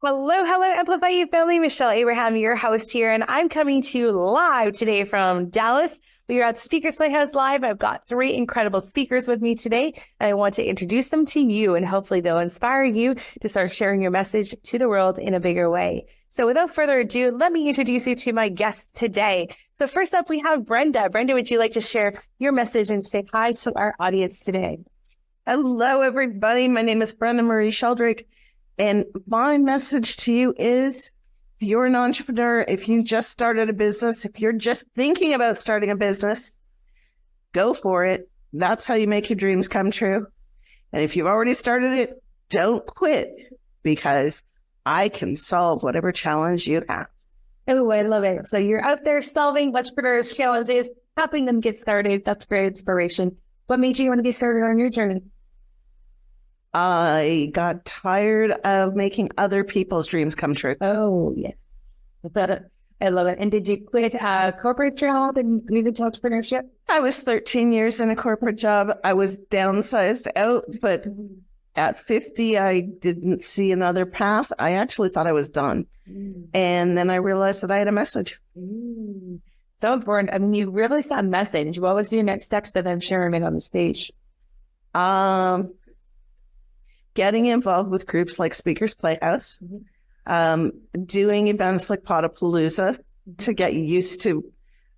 Hello, Amplify You family. Michelle Abraham, your host here, and I'm coming to you live today from Dallas. We are at Speakers Playhouse Live. I've got 3 incredible speakers with me today, and I want to introduce them to you, and hopefully they'll inspire you to start sharing your message to the world in a bigger way. So without further ado, let me introduce you to my guests today. So first up, we have Brenda. Brenda, would you like to share your message and say hi to our audience today? Hello, everybody. My name is Brenda Marie Sheldrake. And my message to you is, if you're an entrepreneur, if you just started a business, if you're just thinking about starting a business, go for it. That's how you make your dreams come true. And if you've already started it, don't quit, because I can solve whatever challenge you have. Oh, I love it. So you're out there solving entrepreneurs' challenges, helping them get started. That's great inspiration. What made you want to get started on your journey? I got tired of making other people's dreams come true. Oh, yeah. I love it. And did you quit a corporate job and move into entrepreneurship? I was 13 years in a corporate job. I was downsized out, but at 50, I didn't see another path. I actually thought I was done. And then I realized that I had a message. So important. I mean, you really saw a message. What was your next steps to then sharing it on the stage? Getting involved with groups like Speakers Playhouse, doing events like Potapalooza to get used to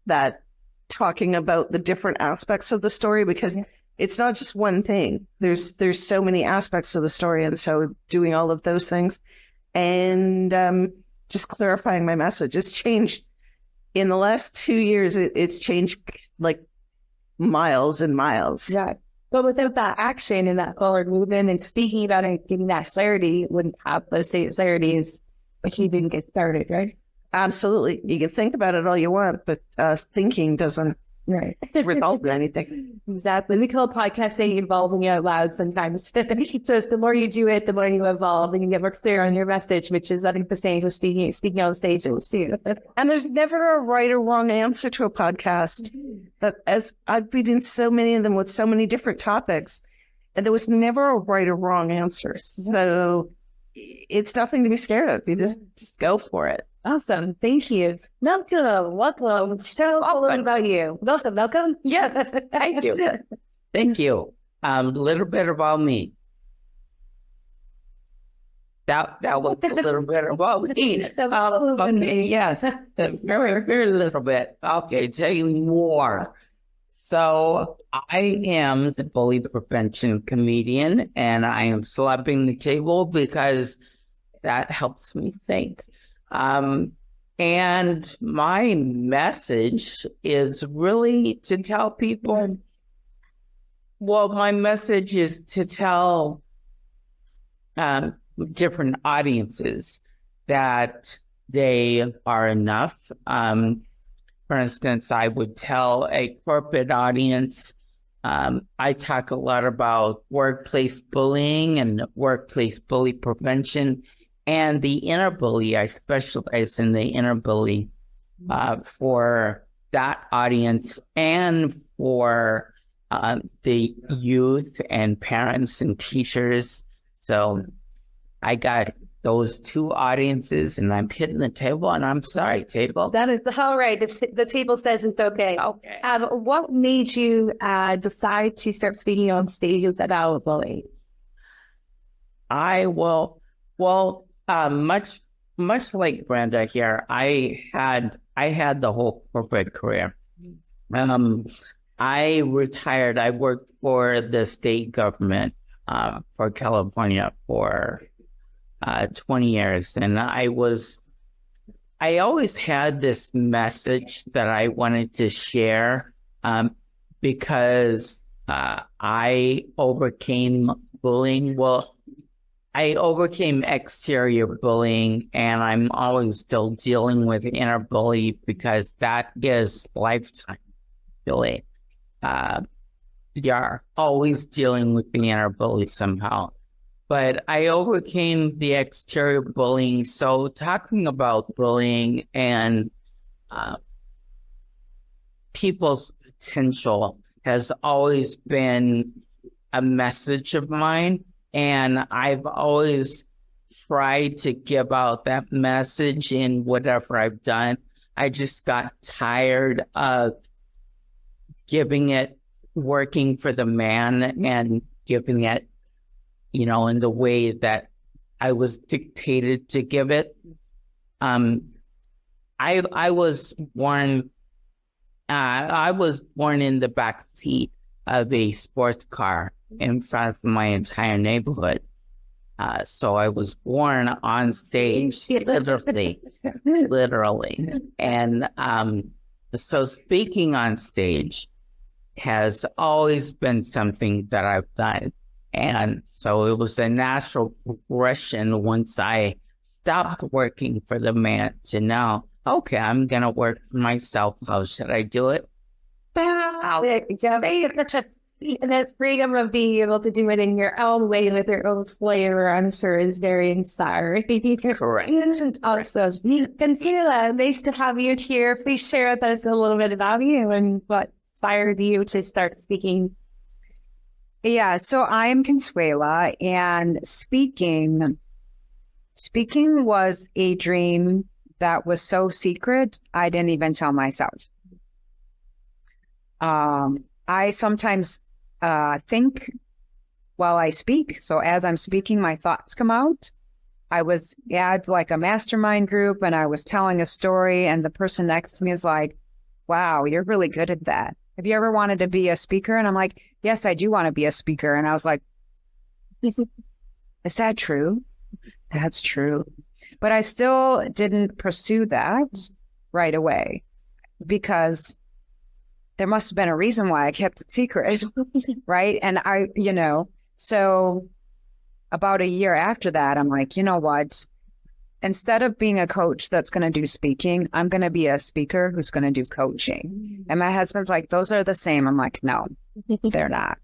that, talking about the different aspects of the story, because it's not just one thing. There's so many aspects of the story. And so doing all of those things and just clarifying my message. It's changed in the last 2 years. It's changed like miles and miles. Yeah. But without that action and that forward movement and speaking about it, getting that clarity, wouldn't have those same clarities if you didn't get started, right? Absolutely. You can think about it all you want, but thinking doesn't result in anything. Exactly. We call podcast saying evolving out loud sometimes. So it's the more you do it, the more you evolve and you get more clear on your message, which is, I think, the stage of speaking on stages too. And there's never a right or wrong answer to a podcast. That, as I've been in so many of them with so many different topics, and there was never a right or wrong answer. So it's nothing to be scared of. You just go for it. Awesome. Thank you. Welcome. Tell a little about you. Welcome. Yes. Thank you. Thank you. A little bit about me. That was a little bit about me. Okay, yes. Very, very little bit. Okay, tell you more. So I am the bully prevention comedian, and I am slapping the table because that helps me think. And my message is really to tell people, my message is to tell different audiences that they are enough. For instance, I would tell a corporate audience, I talk a lot about workplace bullying and workplace bully prevention. And the inner bully, I specialize in the inner bully for that audience and for the youth and parents and teachers. So I got those 2 audiences, and I'm hitting the table, and I'm sorry, table. That is all right. The table says it's okay. Okay. What made you decide to start speaking on stages about bullying? Much like Brenda here, I had the whole corporate career. I retired. I worked for the state government for California for 20 years, and I always had this message that I wanted to share because I overcame bullying. Well, I overcame exterior bullying, and I'm always still dealing with inner bully because that is lifetime bullying. You're always dealing with the inner bully somehow. But I overcame the exterior bullying. So talking about bullying and people's potential has always been a message of mine. And I've always tried to give out that message in whatever I've done. I just got tired of giving it, working for the man and giving it, you know, in the way that I was dictated to give it. I was born in the back seat of a sports car in front of my entire neighborhood. So I was born on stage, literally. And so speaking on stage has always been something that I've done. And so it was a natural progression once I stopped working for the man to know, okay, I'm going to work for myself. How should I do it? And that freedom of being able to do it in your own way with your own flavor, I'm sure, is very inspiring. Correct. Awesome. Consuela, nice to have you here. Please share with us a little bit about you and what inspired you to start speaking. Yeah, so I'm Consuela, and speaking was a dream that was so secret, I didn't even tell myself. I sometimes think while I speak. So as I'm speaking, my thoughts come out. I was at like a mastermind group and I was telling a story and the person next to me is like, wow, you're really good at that. Have you ever wanted to be a speaker? And I'm like, yes, I do want to be a speaker. And I was like, is that true? That's true. But I still didn't pursue that right away because there must have been a reason why I kept it secret, right? And so about a year after that, I'm like, you know what? Instead of being a coach that's going to do speaking, I'm going to be a speaker who's going to do coaching. And my husband's like, those are the same. I'm like, no, they're not.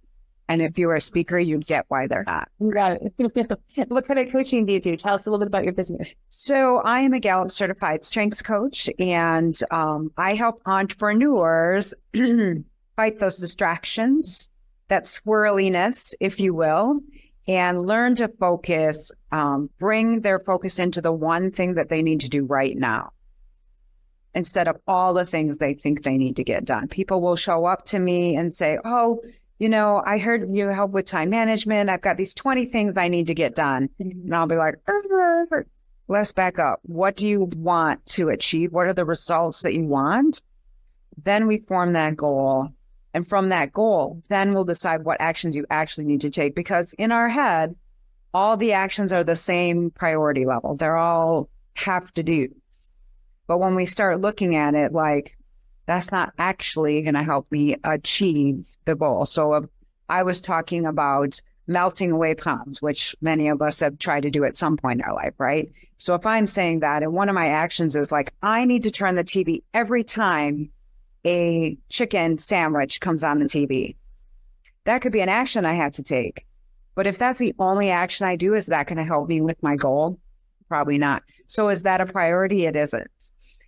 And if you were a speaker, you get why they're not. Got it. What kind of coaching do you do? Tell us a little bit about your business. So I am a Gallup certified strengths coach, and I help entrepreneurs fight those distractions, that squirreliness, if you will, and learn to focus, bring their focus into the one thing that they need to do right now, instead of all the things they think they need to get done. People will show up to me and say, oh, you know, I heard you help with time management. I've got these 20 things I need to get done. And I'll be like, let's back up. What do you want to achieve? What are the results that you want? Then we form that goal. And from that goal, then we'll decide what actions you actually need to take. Because in our head, all the actions are the same priority level. They're all have to do. But when we start looking at it like, that's not actually going to help me achieve the goal. So I was talking about melting away pounds, which many of us have tried to do at some point in our life, right? So if I'm saying that, and one of my actions is like, I need to turn the TV every time a chicken sandwich comes on the TV. That could be an action I have to take. But if that's the only action I do, is that going to help me with my goal? Probably not. So is that a priority? It isn't.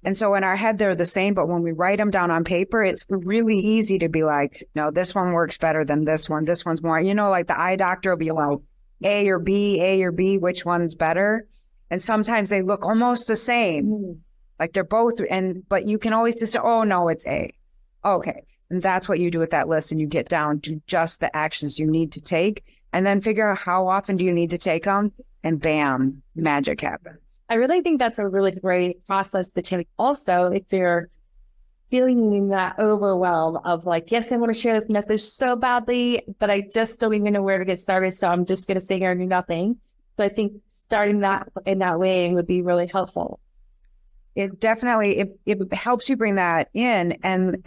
And so in our head, they're the same, but when we write them down on paper, it's really easy to be like, no, this one works better than this one. This one's more, like the eye doctor will be like, A or B, which one's better? And sometimes they look almost the same, like they're both, but you can always just say, oh, no, it's A. Okay. And that's what you do with that list. And you get down to just the actions you need to take and then figure out how often do you need to take them, and bam, magic happens. I really think that's a really great process to take. Also, if you're feeling that overwhelm of like, yes, I want to share this message so badly, but I just don't even know where to get started. So I'm just going to sit here and do nothing. So I think starting that in that way would be really helpful. It definitely, it helps you bring that in and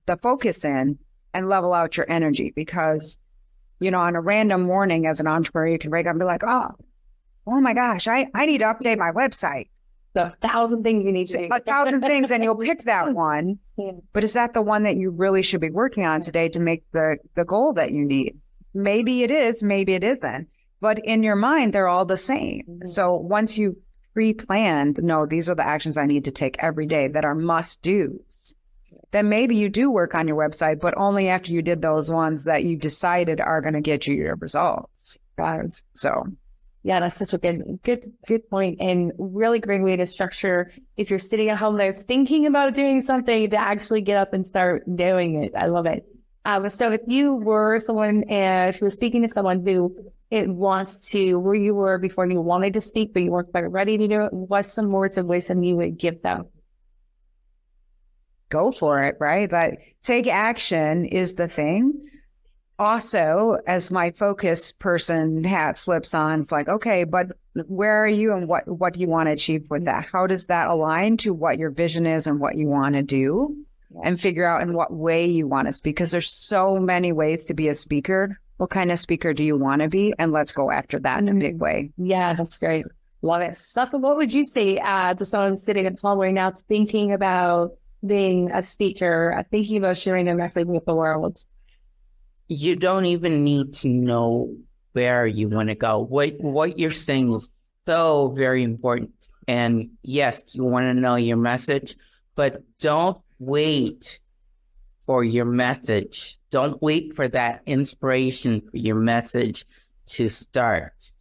the focus in and level out your energy because, on a random morning as an entrepreneur, you can wake up and be like, oh my gosh, I need to update my website. So 1,000 things you need to do. 1,000 things, and you'll pick that one. But is that the one that you really should be working on today to make the goal that you need? Maybe it is, maybe it isn't. But in your mind, they're all the same. Mm-hmm. So once you pre-planned, no, these are the actions I need to take every day that are must-dos, then maybe you do work on your website, but only after you did those ones that you decided are going to get you your results. Right? So... Yeah, that's such a good point, and really great way to structure. If you're sitting at home there thinking about doing something, to actually get up and start doing it. I love it. So if you were someone, if you were speaking to someone who it wants to, where you were before you wanted to speak, but you weren't quite ready to do it, what's some words of wisdom you would give them? Go for it, right? Like, take action is the thing. Also, as my focus person hat slips on, it's like, okay, but where are you and what do you want to achieve with that? How does that align to what your vision is and what you want to do? And figure out in what way you want to speak, because there's so many ways to be a speaker. What kind of speaker do you want to be? And let's go after that in a big way. Yeah, that's great. Love it. Sutha, what would you say to someone sitting at home right now thinking about being a speaker, thinking about sharing their message with the world? You don't even need to know where you want to go. What you're saying is so very important. And yes, you want to know your message, but don't wait for your message. Don't wait for that inspiration for your message to start.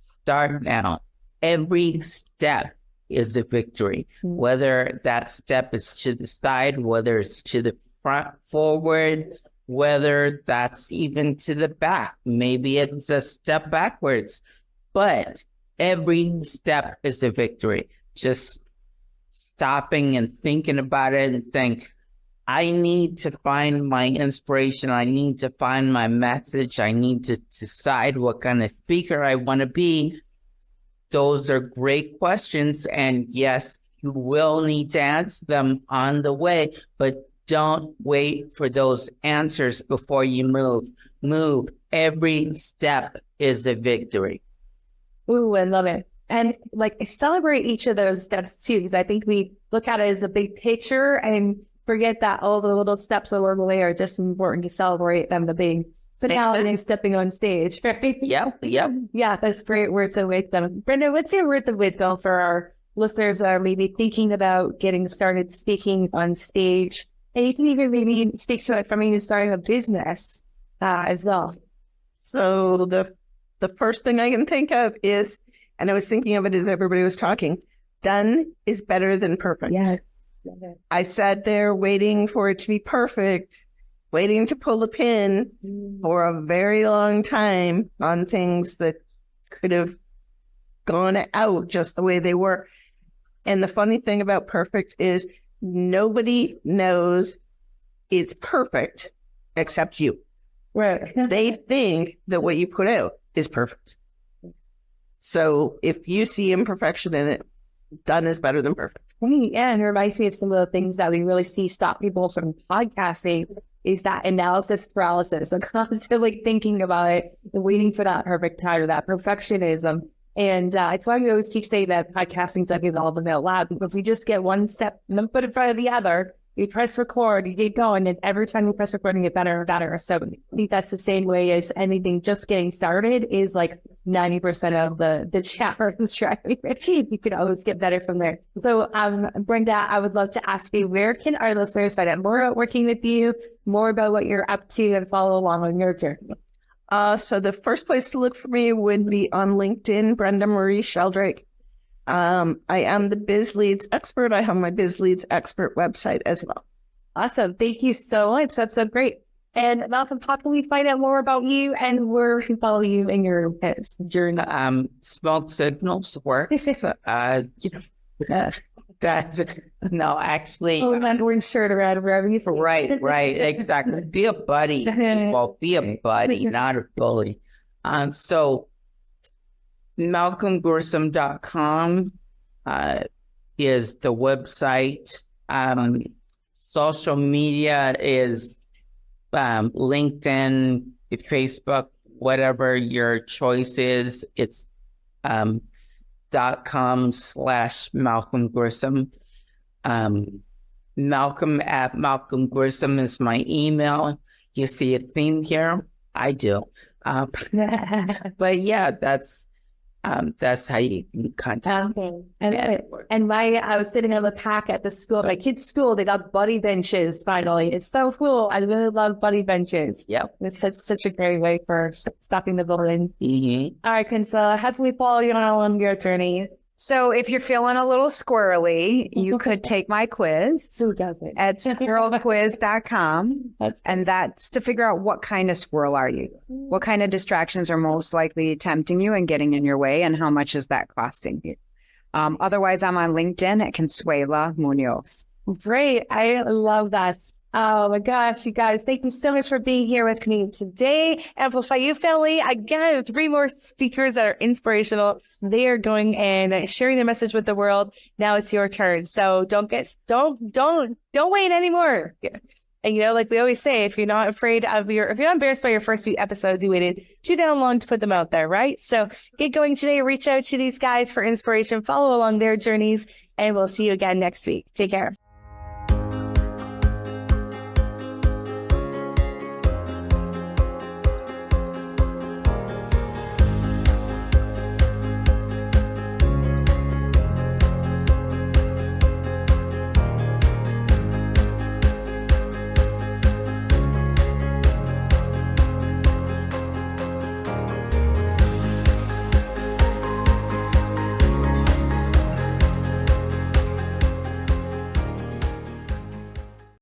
Start now. Every step is a victory. Whether that step is to the side, whether it's to the front, forward, whether that's even to the back. Maybe it's a step backwards, but every step is a victory. Just stopping and thinking about it and think, I need to find my inspiration. I need to find my message. I need to decide what kind of speaker I want to be. Those are great questions. And yes, you will need to answer them on the way, but don't wait for those answers before you move. Move. Every step is a victory. Ooh, I love it. And like celebrate each of those steps too, because I think we look at it as a big picture and forget that all the little steps along the way are just important to celebrate them, the big finale and stepping on stage. Right? Yep. Yeah, that's great words of wisdom. Brenda, what's your words of wisdom for our listeners that are maybe thinking about getting started speaking on stage? And you can even maybe speak to it from even starting a business as well. So the first thing I can think of is, and I was thinking of it as everybody was talking, done is better than perfect. Yes. I sat there waiting for it to be perfect, waiting to pull a pin for a very long time on things that could have gone out just the way they were. And the funny thing about perfect is nobody knows it's perfect except you. Right. They think that what you put out is perfect. So if you see imperfection in it, done is better than perfect. Yeah, and it reminds me of some of the things that we really see stop people from podcasting is that analysis paralysis. They're constantly thinking about it and waiting for that perfect time or that perfectionism. And it's why we always teach saying that podcasting is like all the out loud, because we just get one step and then put in front of the other. You press record, you get going, and every time you press record, you get better and better. So I think that's the same way as anything just getting started is like 90% of the challenge, right? You can always get better from there. So, Brenda, I would love to ask you, where can our listeners find out more about working with you, more about what you're up to, and follow along on your journey? So the first place to look for me would be on LinkedIn, Brenda Marie Sheldrake. I am the Biz Leads expert. I have my Biz Leads expert website as well. Awesome. Thank you so much. That's so great. And Malcolm, how can we find out more about you and where we can follow you in your journey? Smoke signals work. That's no, actually. Oh, man, we're shirt around wherever you see. Right, exactly. Be a buddy. Well, be a buddy, not a bully. So MalcolmGrissom.com is the website. Social media is LinkedIn, Facebook, whatever your choice is. It's .com/Malcolm Grissom. Malcolm Grissom is my email. You see a theme here? I do. But yeah, that's that's how you can contact me. And I was sitting on the pack at the school, my kids' school, they got buddy benches finally. It's so cool. I really love buddy benches. Yeah. It's such a great way for stopping the bullying. Mm-hmm. All right, Consuela, how can we follow you on your journey? So if you're feeling a little squirrely, you could take my quiz. Who doesn't? At squirrelquiz.com. And that's to figure out what kind of squirrel are you? What kind of distractions are most likely tempting you and getting in your way, and how much is that costing you? Otherwise, I'm on LinkedIn at Consuela Munoz. Great. I love that. Oh my gosh, you guys, thank you so much for being here with me today. Amplify You family. Again, I have 3 more speakers that are inspirational. They are going and sharing their message with the world. Now it's your turn. So don't wait anymore. Yeah. And like we always say, if you're not embarrassed by your first few episodes, you waited too damn long to put them out there, right? So get going today. Reach out to these guys for inspiration. Follow along their journeys, and we'll see you again next week. Take care.